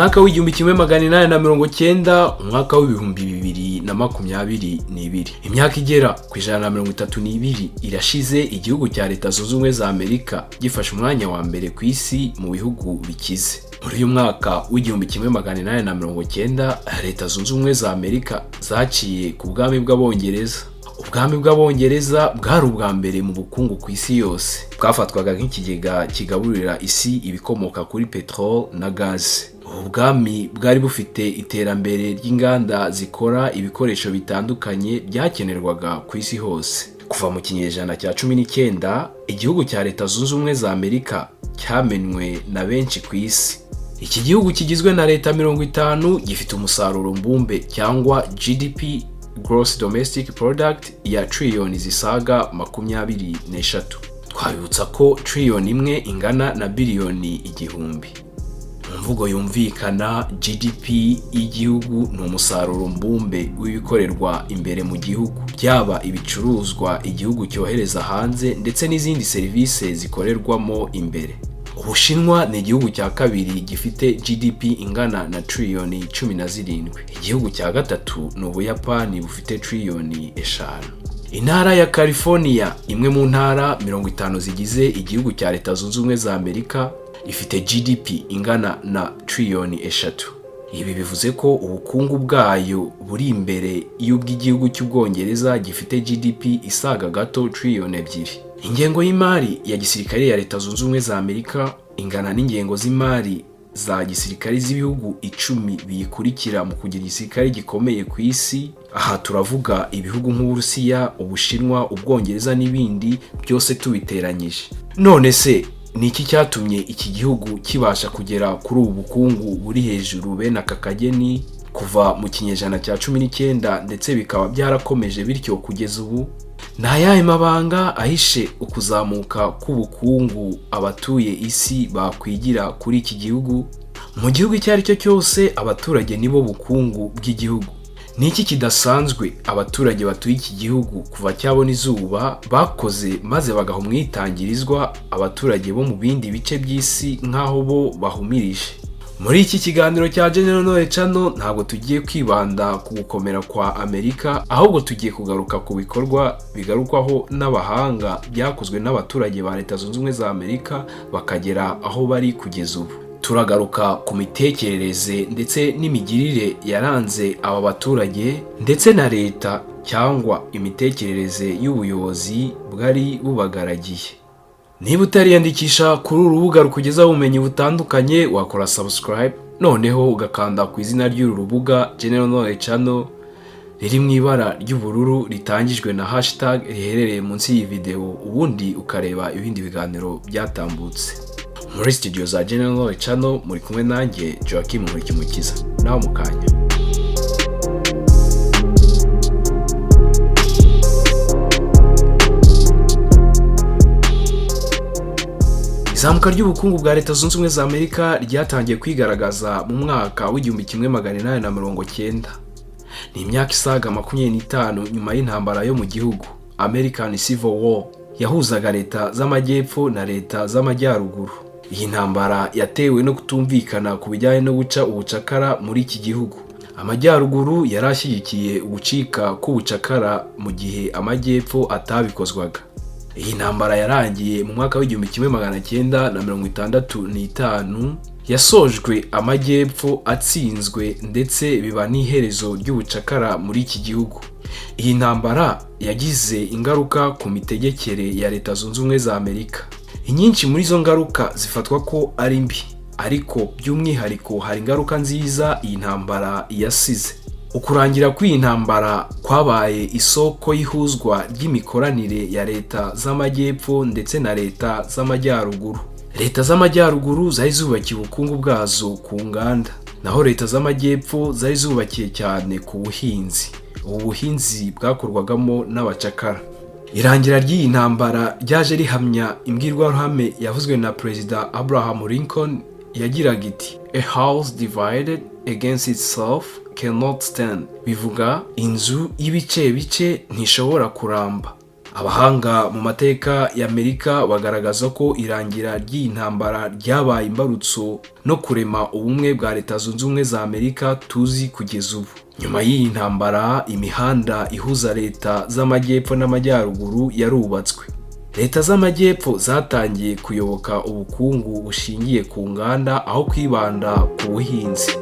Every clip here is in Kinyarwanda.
umwaka w'igihumbi kimwe magana inani na mirongo cyenda, umwaka w'ibihumbi 2022. Imyaka igera ku 132 irashize igihugu cya Leta Zunze Ubumwe za Amerika gifashe umwanya wa mbere ku isi mu bihugu bikize. Muri uyu mwaka w'igihumbi kimwe magana inani na mirongo cyenda, Leta Zunze Ubumwe za Amerika zaciye ku bwami bw'Abongereza. Ubwami bw'Abongereza bwari ubwa mbere mu bukungu ku isi yose, bwafatwaga nk'ikigega kigaburira isi ibikomoka kuri petrol na gaze. Ubwami bwari bufite iterambere ry'inganda zikora ibikoresho bitandukanye byakenerwaga ku isi hose. Kuva mu kinyejana cya 19, igihugu cya Leta Zunze Ubumwe za Amerika cyamenwe na benshi ku isi. Iki gihugu kigizwe na leta 50 gifite umusaruro mbumbe cyangwa GDP, Gross Domestic Product, ya trillion zisaga 23. Twabibutsa ko trillion imwe ingana na biliyoni igihumbi. Mu mvugo yumvikana, GDP y'igihugu ni umusaruro mbumbe w'ibikorerwa imbere mu gihugu, byaba ibicuruzwa igihugu cyohereza hanze ndetse n'izindi serivisi zikorerwamo imbere. Ubushinwa ni igihugu cya kabiri gifite GDP ingana na trillion 17. Igihugu cya gatatu ni Ubuyapani bufite trillion 5. Intara ya California, imwe mu ntara 50 zigize igihugu cya Leta Zunze Ubumwe za Amerika, ifite GDP ingana na trillion 3. Ibi bivuze ko ubukungu bwayo buri imbere y'ubw'igihugu cy'Ubwongereza gifite GDP isaga gato trillion 2. Ingengo y'imari ya gisirikare ya Leta Zunze Ubumwe za Amerika ingana n'ingengo z'imari za gisirikare z'ibihugu 10 biyikurikira mu kugira igisirikare gikomeye ku isi. Aha turavuga ibihugu nk'Uburusiya, Ubushinwa, Ubwongereza n'ibindi byose tubiteranyije. None se ni iki cyatumye iki gihugu kibasha kugera kuri ubu bukungu buri hejuru bene aka kageni kuva mu kinyejana cya 19 ndetse bikaba byarakomeje bityo kugeza ubu? Ni ayahe mabanga ahishe ukuzamuka k'ubukungu abatuye isi bakwigira kuri iki gihugu? Mu gihugu icyo ari cyo cyose, abaturage nibo bukungu bw'igihugu. Ni iki kidasanzwe abaturage batuye iki gihugu kuva cyabona izuba bakoze maze bagaha umwitangirizwa abaturage bo mu bindi bice by'isi nk'aho bo bahumirije? Muri iki kiganiro cya Channel ntabwo tugiye kwibanda ku gukomera kwa Amerika, ahubwo tugiye kugaruka ku bikorwa bigarukwaho n'abahanga byakozwe n'abaturage ba Leta Zunze Ubumwe za Amerika bakagera aho bari kugeza ubu. Turagaruka ku mitekerereze ndetse n'imigirire yaranze aba baturage ndetse na leta cyangwa imitekerereze y'ubuyobozi bwari bubagaragiye. Niba utariyandikisha kuri uru rubuga rukugezaho ubumenyi butandukanye, wakora subscribe noneho ugakanda ku izina ry'uru rubuga Channel riri mu ibara ry'ubururu ritangijwe na hashtag riherereye munsi y'iyi video, ubundi ukareba ibindi biganiro byatambutse. Muri studio za Channel muri kumwe nanjye Joachim Mukiza. Naho mukanya. Izamuka ry'ubukungu bwa Leta Zunze Ubumwe za Amerika ryatangiye kwigaragaza mu mwaka w'igihumbi kimwe magana inani na mirongo cyenda. Ni imyaka isaga 25 nyuma y'intambara yo mu gihugu, American Civil War, yahuzaga Leta z'Amajyepfo na Leta z'Amajyaruguru. Iyi ntambara yatewe no kutumvikana ku bijyanye no guca ubucakara muri iki gihugu. Amajyaruguru yarashyigikiye ugucika k'ubucakara mu gihe Amajyepfo atabikozwaga. Iyi ntambara yarangiye mu mwaka w'igihumbi kimwe magana 965, yasojwe Amajyepfo atsinzwe ndetse biba n'iherezo ry'ubucakara muri iki gihugu. Iyi ntambara yagize ingaruka ku mitegekere ya Leta Zunze Ubumwe za Amerika. Inyinshi muri zo ngaruka zifatwa ko ari mbi, ariko by'umwihariko hari ingaruka nziza iyi ntambara yasize. Ukurangira kw'iyi ntambara kwabaye isoko y'ihuzwa ry'imikoranire ya Leta z'Amajyepfo ndetse na Leta z'Amajyaruguru. Leta z'Amajyaruguru zari zubakiye ubukungu bwazo ku nganda, naho Leta z'Amajyepfo zari zubakiye cyane ku buhinzi. Ubu buhinzi bwakorwagamo n'abacakara. Irangira ry'iyi ntambara ryaje rihamya imbwirwaruhame yavuzwe na Perezida Abraham Lincoln yagiraga iti, "A house divided against itself cannot stand." Bivuga inzu y'ibice bice ntishobora kuramba. Abahanga mu mateka ya Amerika bagaragaza ko irangira ry'iyi ntambara ryabaye imbarutso no kurema ubumwe bwa Leta Zunze Ubumwe za Amerika tuzi kugeza ubu. Nyuma y'iyi ntambara, imihanda ihuza leta z'amajyepfo n'amajyaruguru yarubatswe. Leta z'amajyepfo zatangiye kuyoboka ubukungu bushingiye ku nganda aho kwibanda ku buhinzi.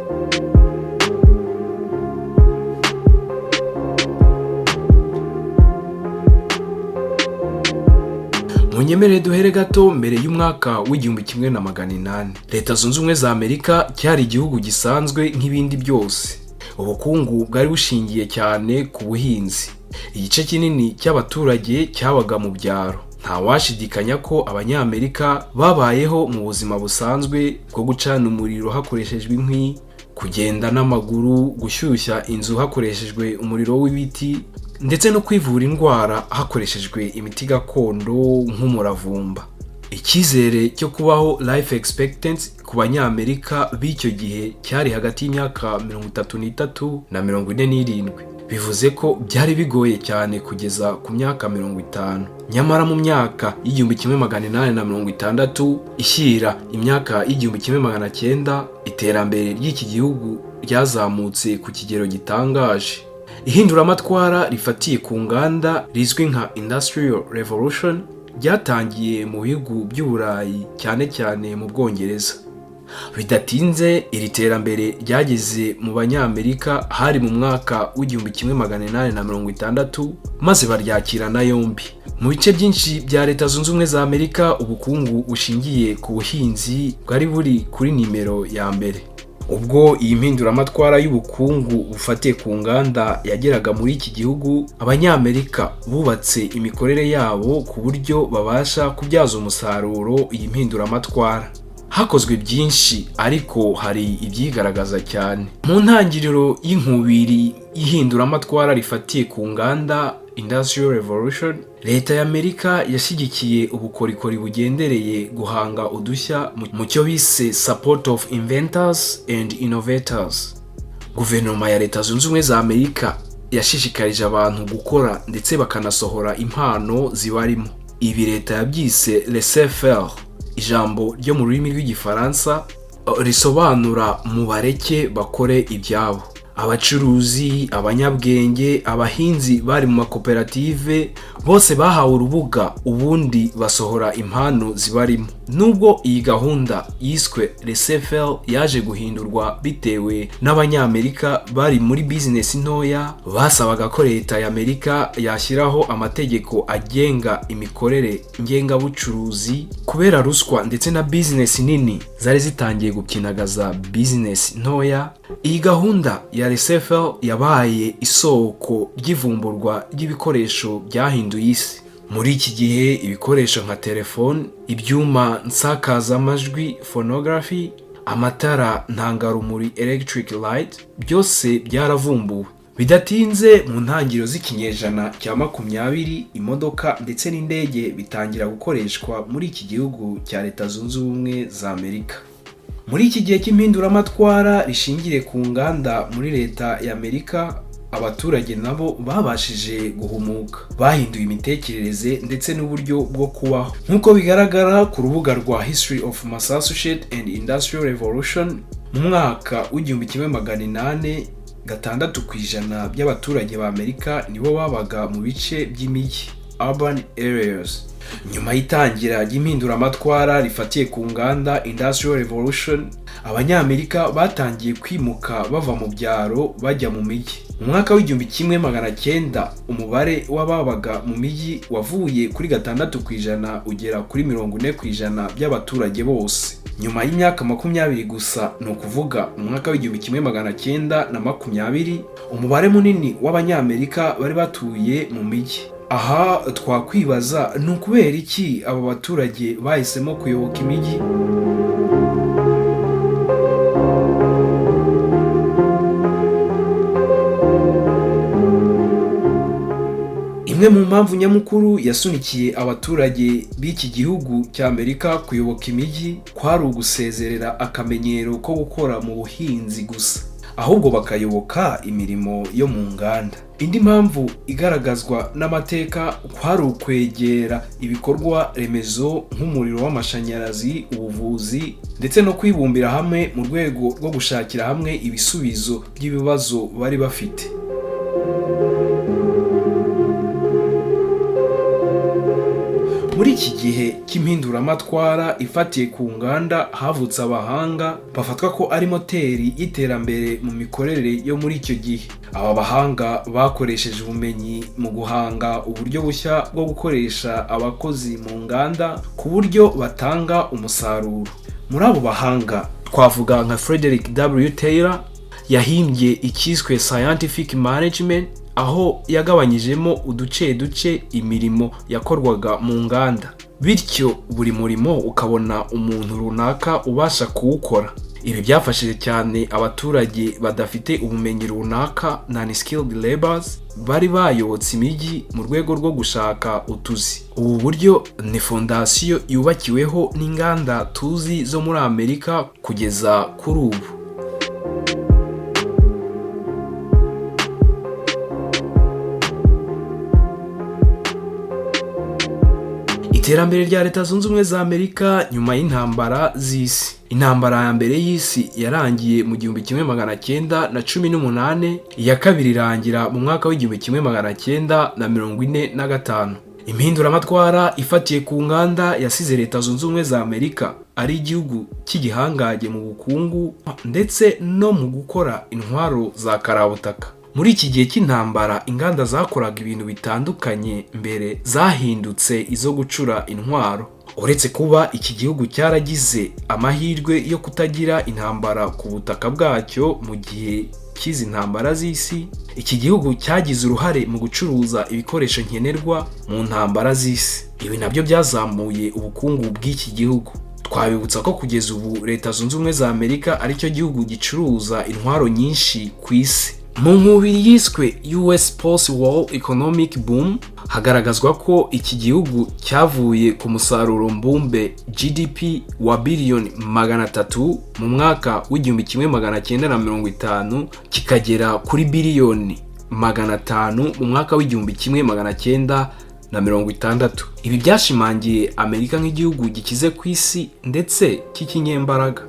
Munyemerere duhere gato mbere y'umwaka w'1800. Leta Zunze Ubumwe za Amerika cyari igihugu gisanzwe nk'ibindi byose. Ubukungu bwari bushingiye cyane ku buhinzi. Igice kinini cy'abaturage cyabaga mu byaro. Nta washidikanya ko abanyamerika babayeho mu buzima busanzwe bwo gucana umuriro hakoreshejwe inkwi, kugenda n'amaguru, gushyushya inzu hakoreshejwe umuriro w'ibiti, ndetse no kwivura indwara hakoreshejwe imiti gakondo nk'umuravumba. Icyizere cyo kubaho life expectancy ku banyamerika b'icyo gihe cyari hagati y'imyaka 33 na 47. Bivuze ko byari bigoye cyane kugeza ku myaka 50. Nyamara mu myaka y'1860 ishyira imyaka y'1900, iterambere ry'iki gihugu ryazamutse ku kigero gitangaje. Ihinduramatwara rifatiye ku nganda rizwi nka Industrial Revolution ryatangiye mu bihugu by'Uburayi, cyane cyane mu Bwongereza. Bidatinze iri terambere ryageze mu banyamerika hari mu mwaka w'1860, maze baryakirana yombi. Mu bice byinshi bya Leta Zunze Ubumwe za Amerika, ubukungu bushingiye ku buhinzi bwari buri kuri nimero ya mbere. Ubwo iyi mpinduramatwara y'ubukungu bufatiye ku nganda yageraga muri iki gihugu, abanyamerika bubatse imikorere yabo ku buryo babasha kubyaza umusaruro iyi mpinduramatwara. Hakozwe byinshi, ariko hari ibyigaragaza cyane. Mu ntangiriro y'inkubiri y'ihinduramatwara rifatiye ku nganda, Industrial Revolution, Leta y'Amerika yashyigikiye ubukorikori bugendereye guhanga udushya mu cyo bise Support of Inventors and Innovators. Guverinoma ya Leta Zunze Ubumwe za Amerika yashishikarije abantu gukora ndetse bakanasohora impano zibarimo. Ibi Leta yabyise laissez-faire, ijambo ryo mu rurimi rw'igifaransa risobanura mubareke bakore ibyabo. Abacuruzi, abanyabwenge, abahinzi bari mu makoperative bose bahawe urubuga, ubundi basohora impano zibarimo. Nubwo iyi gahunda yiswe laissez-faire yaje guhindurwa bitewe n'abanyamerika bari muri business ntoya, basabaga ko Leta y'Amerika yashyiraho amategeko agenga imikorere ngengabucuruzi kubera ruswa ndetse na business nini zari zitangiye gupyinagaza business ntoya. Iyi gahunda ya laissez-faire yabaye isoko ry'ivumburwa ry'ibikoresho byahinduye isi. Muri iki gihe ibikoresho nka telefone, ibyuma nsakazamajwi phonography, amatara ntangarumuri electric light, byose byaravumbuwe. Bidatinze mu ntangiriro z'ikinyejana cya 20, imodoka ndetse n'indege bitangira gukoreshwa muri iki gihugu cya Leta Zunze Ubumwe za Amerika. Muri iki gihe cy'impinduramatwara rishingire ku nganda muri Leta y'Amerika, abaturage nabo babashije guhumuka, bahinduye imitekerereze ndetse n'uburyo bwo kubaho. Nk'uko bigaragara ku rubuga rwa History of Massachusetts and Industrial Revolution, mu mwaka w'1800, 6% by'abaturage ba Amerika nibo babaga mu bice by'imijyi, urban areas. Nyuma y'itangira ry'impinduramatwara rifatiye ku nganda, Industrial Revolution, abanyamerika batangiye kwimuka bava mu byaro bajya mu mijyi. Mu mwaka w'1900, umubare w'ababaga mu mijyi wavuye kuri 6% ugera kuri 40% by'abaturage bose. Nyuma y'imyaka 20 gusa, ni ukuvuga mu mwaka w'1920, umubare munini w'abanyamerika bari batuye mu mijyi. Aha twakwibaza ni ukubera iki aba baturage bahisemo kuyoboka imijyi? Imwe mu mpamvu nyamukuru yasunikiye abaturage b'iki gihugu cya Amerika kuyoboka imijyi kwari ugusezerera akamenyero ko gukora mu buhinzi gusa, ahubwo bakayoboka imirimo yo mu nganda. Indi mpamvu igaragazwa n'amateka kwari ukwegera ibikorwa remezo nk'umuriro w'amashanyarazi, ubuvuzi ndetse no kwibumbira hamwe mu rwego rwo gushakira hamwe ibisubizo by'ibibazo bari bafite. Muri iki gihe cy'impinduramatwara ifatiye ku nganda havutse abahanga bafatwa ko ari moteri y'iterambere mu mikorere yo muri icyo gihe. Aba bahanga bakoresheje ubumenyi mu guhanga uburyo bushya bwo gukoresha abakozi mu nganda ku buryo batanga umusaruro. Muri abo bahanga twavuga nka Frederick W. Taylor yahimbye icyiswe scientific management, aho yagabanyijemo uduce imirimo yakorwaga mu nganda, bityo buri murimo ukabona umuntu runaka ubasha kuwukora. Ibi byafashije cyane abaturage badafite ubumenyi runaka, non-skilled laborers, bari bayobotse imijyi mu rwego rwo gushaka utuzi. Ubu buryo ni fondasiyo yubakiweho n'inganda tuzi zo muri Amerika kugeza kuri ubu. Iterambere rya Leta Zunze Ubumwe za Amerika nyuma y'intambara z'isi. Intambara ya mbere y'isi yarangiye mu 1918, iya kabiri irangira mu mwaka w'1945. Impinduramatwara ifatiye ku nganda yasize Leta Zunze Ubumwe za Amerika ari igihugu cy'igihangaje mu bukungu ndetse no mu gukora intwaro za karabutaka. Muri iki gihe cy'intambara inganda zakoraga ibintu bitandukanye mbere zahindutse izo gucura intwaro. Uretse kuba iki gihugu cyaragize amahirwe yo kutagira intambara ku butaka bwacyo mu gihe cy'izi ntambara z'isi, iki gihugu cyagize uruhare mu gucuruza ibikoresho nkenerwa mu ntambara z'isi. Ibi nabyo byazamuye ubukungu bw'iki gihugu. Twabibutsa ko kugeza ubu Leta Zunze Ubumwe za Amerika aricyo gihugu gicuruza intwaro nyinshi ku isi. Mu nkubiri yiswe US Post-War Economic Boom hagaragazwa ko iki gihugu cyavuye ku musaruro mbumbe GDP wa biliyoni 300 mu mwaka w'1950 kikagera kuri biliyoni 500 mu mwaka w'1960. Ibi byashimangiye Amerika nk'igihugu gikize ku isi ndetse cy'ikinyembaraga.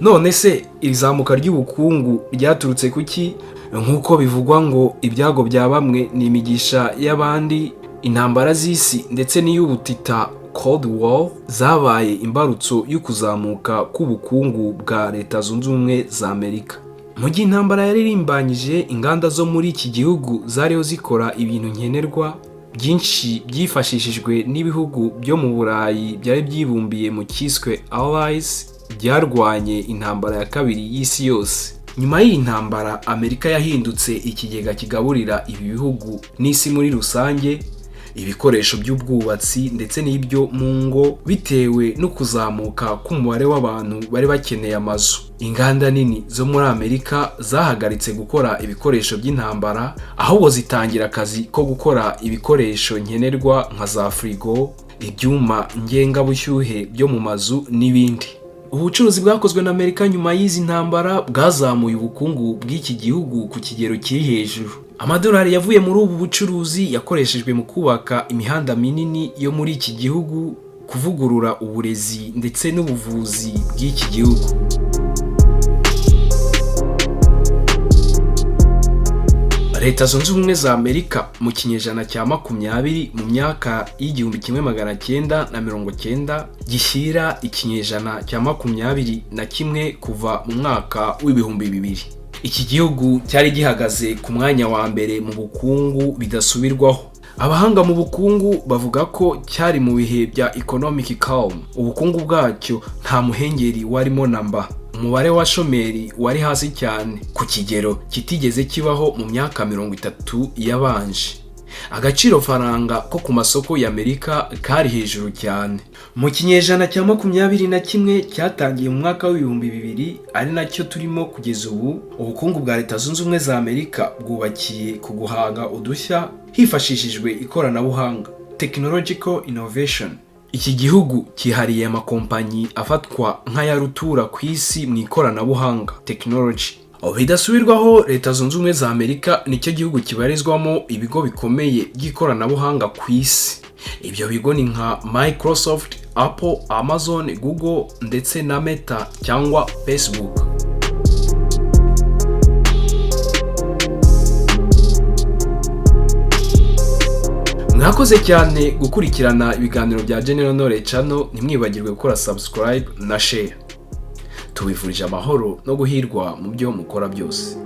None se izamuka ry'ubukungu ryaturutse kuki? Nk'uko bivugwa ngo ibyago bya bamwe ni imigisha y'abandi, intambara z'isi ndetse n'iy'ubutita Cold War zabaye imbarutso y'ukuzamuka k'ubukungu bwa Leta Zunze Ubumwe za Amerika. Mu gihe intambara yaririmbanyije, inganda zo muri iki gihugu zariho zikora ibintu nkenerwa byinshi byifashishijwe n'ibihugu byo mu Burayi byari byibumbiye mu cyiswe Allies byarwanye intambara ya kabiri y'isi yose. Nyuma y'iyi ntambara Amerika yahindutse ikigega kigaburira ibi bihugu n'isi muri rusange ibikoresho by'ubwubatsi ndetse n'ibyo mu ngo, bitewe no kuzamuka k'umubare w'abantu bari bakeneye amazu. Inganda nini zo muri Amerika zahagaritse gukora ibikoresho by'intambara, ahubwo zitangira akazi ko gukora ibikoresho nkenerwa nka za frigo, ibyuma ngengabushyuhe byo mu mazu n'ibindi. Ubucuruzi bwakozwe na Amerika nyuma y'izi ntambara bwazamuye ubukungu bw'iki gihugu ku kigero kiri hejuru. Amadolari yavuye muri ubu bucuruzi yakoreshejwe mu kubaka imihanda minini yo muri iki gihugu, kuvugurura uburezi ndetse n'ubuvuzi bw'iki gihugu. Leta Zunze Ubumwe za Amerika mu kinyejana cya 20 mu myaka y'1990 gishyira ikinyejana cya 21 kuva mu mwaka w'2000. Iki gihugu cyari gihagaze ku mwanya wa mbere mu bukungu bidasubirwaho. Abahanga mu bukungu bavuga ko cyari mu bihe bya economic calm. Ubukungu bwacyo nta muhengeri warimo namba. Umubare wa shomeri wari hasi cyane ku kigero kitigeze kibaho mu myaka 30 yabanje. Agaciro faranga ko ku masoko y'Amerika kari hejuru cyane. Mu kinyejana cya 21 cyatangiye mu mwaka w'2000 ari nacyo turimo kugeza ubu, ubukungu bwa Leta Zunze Ubumwe za Amerika bwubakiye ku guhanga udushya hifashishijwe ikoranabuhanga, technological innovation. Iki gihugu kihariye amakompanyi afatwa nk'aya rutura ku isi mu ikoranabuhanga, technology. Bidasubirwaho Leta Zunze Ubumwe za Amerika nicyo gihugu kibarizwamo ibigo bikomeye by'ikoranabuhanga ku isi. Ibyo bigo ni nka Microsoft, Apple, Amazon, Google ndetse na Meta cyangwa Facebook. Mwakoze cyane gukurikirana ibiganiro bya General Knowledge Channel, ntimwibagirwe gukora subscribe na share. Tubifurije amahoro no guhirwa mu byo mukora byose.